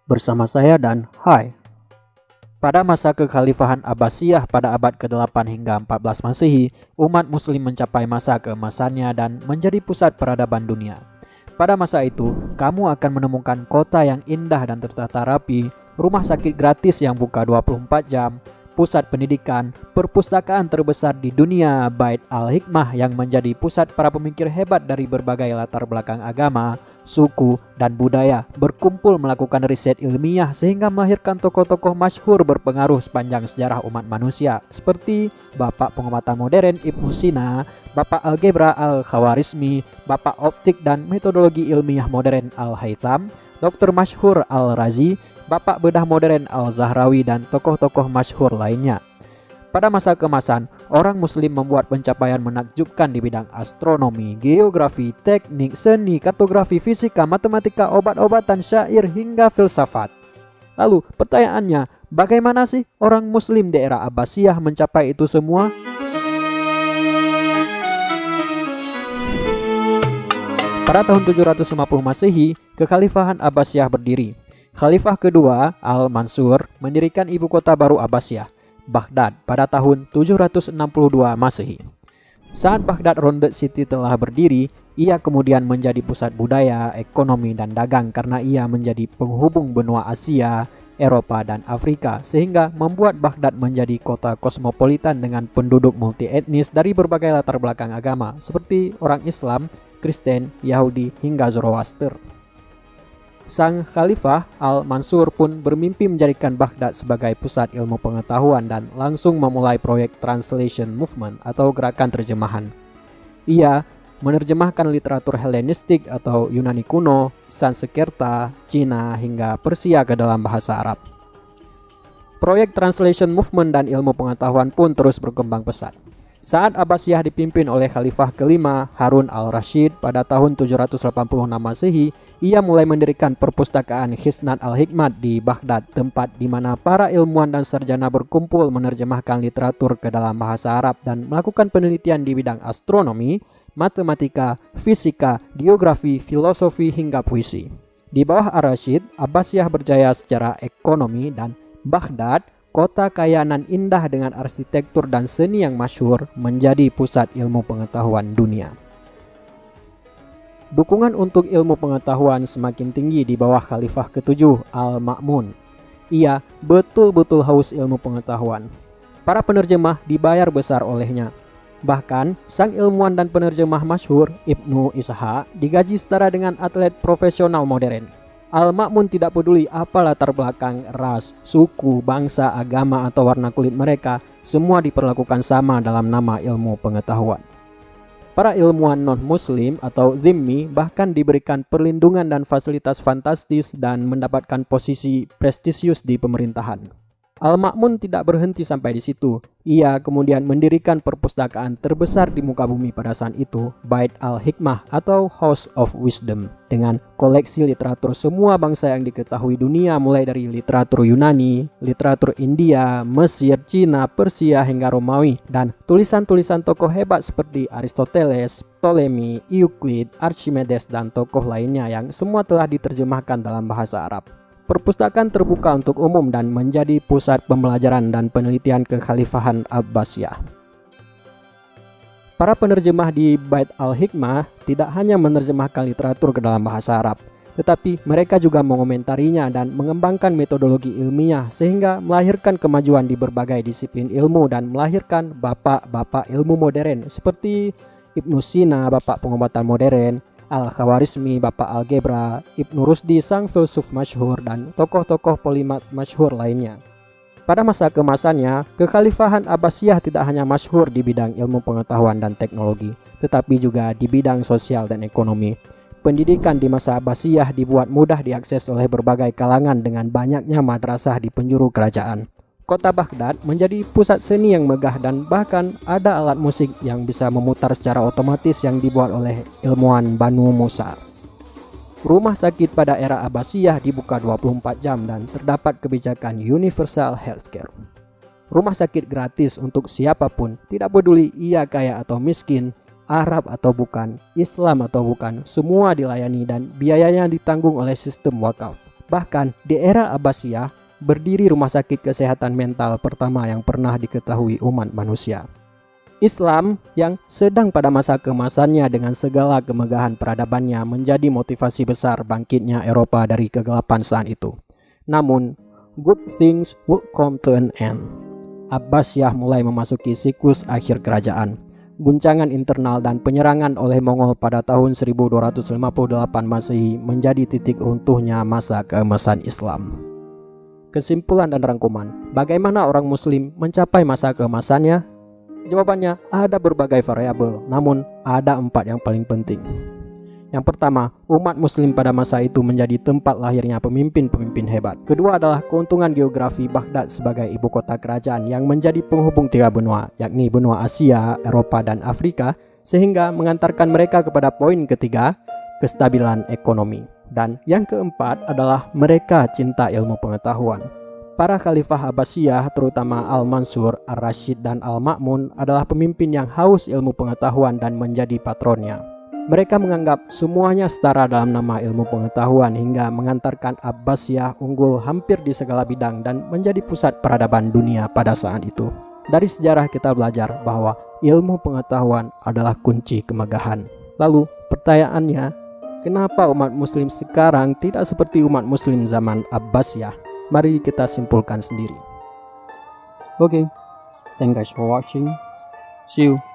bersama saya dan Hai. Pada masa kekhalifahan Abbasiyah pada abad ke-8 hingga 14 Masehi, umat muslim mencapai masa keemasannya dan menjadi pusat peradaban dunia. Pada masa itu, kamu akan menemukan kota yang indah dan tertata rapi, rumah sakit gratis yang buka 24 jam, pusat pendidikan, perpustakaan terbesar di dunia, Bait Al-Hikmah yang menjadi pusat para pemikir hebat dari berbagai latar belakang agama, suku, dan budaya berkumpul melakukan riset ilmiah sehingga melahirkan tokoh-tokoh masyhur berpengaruh sepanjang sejarah umat manusia seperti Bapak Pengamatan Modern Ibnu Sina, Bapak Algebra Al-Khawarizmi, Bapak Optik dan Metodologi Ilmiah Modern Al-Haytham, Dr. Masyhur Al-Razi, Bapak Bedah Modern Al-Zahrawi dan tokoh-tokoh masyhur lainnya. Pada masa keemasan, orang muslim membuat pencapaian menakjubkan di bidang astronomi, geografi, teknik, seni, kartografi, fisika, matematika, obat-obatan, syair hingga filsafat. Lalu pertanyaannya, bagaimana sih orang muslim di era Abbasiyah mencapai itu semua? Pada tahun 750 Masehi, kekhalifahan Abbasiyah berdiri. Khalifah kedua, Al-Mansur, mendirikan ibu kota baru Abbasiyah, Baghdad, pada tahun 762 Masehi. Saat Baghdad Rounded City telah berdiri, ia kemudian menjadi pusat budaya, ekonomi, dan dagang karena ia menjadi penghubung benua Asia, Eropa, dan Afrika, sehingga membuat Baghdad menjadi kota kosmopolitan dengan penduduk multi-etnis dari berbagai latar belakang agama, seperti orang Islam, Kristen, Yahudi, hingga Zoroaster. Sang Khalifah Al-Mansur pun bermimpi menjadikan Baghdad sebagai pusat ilmu pengetahuan dan langsung memulai proyek Translation Movement atau gerakan terjemahan. Ia menerjemahkan literatur Helenistik atau Yunani kuno, Sanskerta, Cina, hingga Persia ke dalam bahasa Arab. Proyek Translation Movement dan ilmu pengetahuan pun terus berkembang pesat. Saat Abbasiyah dipimpin oleh Khalifah kelima Harun al-Rashid pada tahun 786 Masehi, ia mulai mendirikan perpustakaan Hisnat al-Hikmat di Baghdad, tempat di mana para ilmuwan dan sarjana berkumpul menerjemahkan literatur ke dalam bahasa Arab dan melakukan penelitian di bidang astronomi, matematika, fisika, geografi, filosofi, hingga puisi. Di bawah Ar-Rashid, Abbasiyah berjaya secara ekonomi dan Baghdad, kota kaya nan indah dengan arsitektur dan seni yang masyhur, menjadi pusat ilmu pengetahuan dunia. Dukungan untuk ilmu pengetahuan semakin tinggi di bawah Khalifah ketujuh Al-Ma'mun. Ia betul-betul haus ilmu pengetahuan. Para penerjemah dibayar besar olehnya. Bahkan, sang ilmuwan dan penerjemah masyhur Ibnu Ishaq digaji setara dengan atlet profesional modern. Al-Ma'mun tidak peduli apa latar belakang, ras, suku, bangsa, agama, atau warna kulit mereka, semua diperlakukan sama dalam nama ilmu pengetahuan. Para ilmuwan non-muslim atau dhimmi bahkan diberikan perlindungan dan fasilitas fantastis dan mendapatkan posisi prestisius di pemerintahan. Al-Ma'mun tidak berhenti sampai di situ. Ia kemudian mendirikan perpustakaan terbesar di muka bumi pada saat itu, Bait Al-Hikmah atau House of Wisdom, dengan koleksi literatur semua bangsa yang diketahui dunia, mulai dari literatur Yunani, literatur India, Mesir, Cina, Persia, hingga Romawi, dan tulisan-tulisan tokoh hebat seperti Aristoteles, Ptolemy, Euclid, Archimedes, dan tokoh lainnya yang semua telah diterjemahkan dalam bahasa Arab. Perpustakaan terbuka untuk umum dan menjadi pusat pembelajaran dan penelitian kekhalifahan Abbasiyah. Para penerjemah di Bait Al-Hikmah tidak hanya menerjemahkan literatur ke dalam bahasa Arab, tetapi mereka juga mengomentarinya dan mengembangkan metodologi ilmiah sehingga melahirkan kemajuan di berbagai disiplin ilmu dan melahirkan bapak-bapak ilmu modern seperti Ibnu Sina, Bapak Pengobatan Modern, Al-Khawarizmi, Bapak Algebra, Ibnu Rusdi, sang filsuf masyhur, dan tokoh-tokoh polimat masyhur lainnya. Pada masa keemasannya, kekhalifahan Abbasiyah tidak hanya masyhur di bidang ilmu pengetahuan dan teknologi, tetapi juga di bidang sosial dan ekonomi. Pendidikan di masa Abbasiyah dibuat mudah diakses oleh berbagai kalangan dengan banyaknya madrasah di penjuru kerajaan. Kota Baghdad menjadi pusat seni yang megah dan bahkan ada alat musik yang bisa memutar secara otomatis yang dibuat oleh ilmuwan Banu Musa. Rumah sakit pada era Abbasiyah dibuka 24 jam dan terdapat kebijakan universal healthcare. Rumah sakit gratis untuk siapapun, tidak peduli ia kaya atau miskin, Arab atau bukan, Islam atau bukan, semua dilayani dan biayanya ditanggung oleh sistem wakaf. Bahkan di era Abbasiyah berdiri rumah sakit kesehatan mental pertama yang pernah diketahui umat manusia. Islam yang sedang pada masa keemasannya dengan segala kemegahan peradabannya menjadi motivasi besar bangkitnya Eropa dari kegelapan saat itu. Namun, good things would come to an end. Abbasiyah mulai memasuki siklus akhir kerajaan. Guncangan internal dan penyerangan oleh Mongol pada tahun 1258 Masehi menjadi titik runtuhnya masa keemasan Islam. Kesimpulan dan rangkuman, bagaimana orang Muslim mencapai masa keemasannya? Jawabannya ada berbagai variabel, namun ada 4 yang paling penting. Yang pertama, umat Muslim pada masa itu menjadi tempat lahirnya pemimpin-pemimpin hebat. Kedua adalah keuntungan geografi Baghdad sebagai ibu kota kerajaan yang menjadi penghubung 3 benua, yakni benua Asia, Eropa, dan Afrika, sehingga mengantarkan mereka kepada poin ketiga, kestabilan ekonomi. Dan yang keempat adalah mereka cinta ilmu pengetahuan. Para khalifah Abbasiyah, terutama Al-Mansur, Ar-Rasyid, dan Al-Ma'mun adalah pemimpin yang haus ilmu pengetahuan dan menjadi patronnya. Mereka menganggap semuanya setara dalam nama ilmu pengetahuan hingga mengantarkan Abbasiyah unggul hampir di segala bidang dan menjadi pusat peradaban dunia pada saat itu. Dari sejarah kita belajar bahwa ilmu pengetahuan adalah kunci kemegahan. Lalu pertanyaannya, kenapa umat Muslim sekarang tidak seperti umat Muslim zaman Abbasiyah? Mari kita simpulkan sendiri. Okay, thank you guys for watching. See you.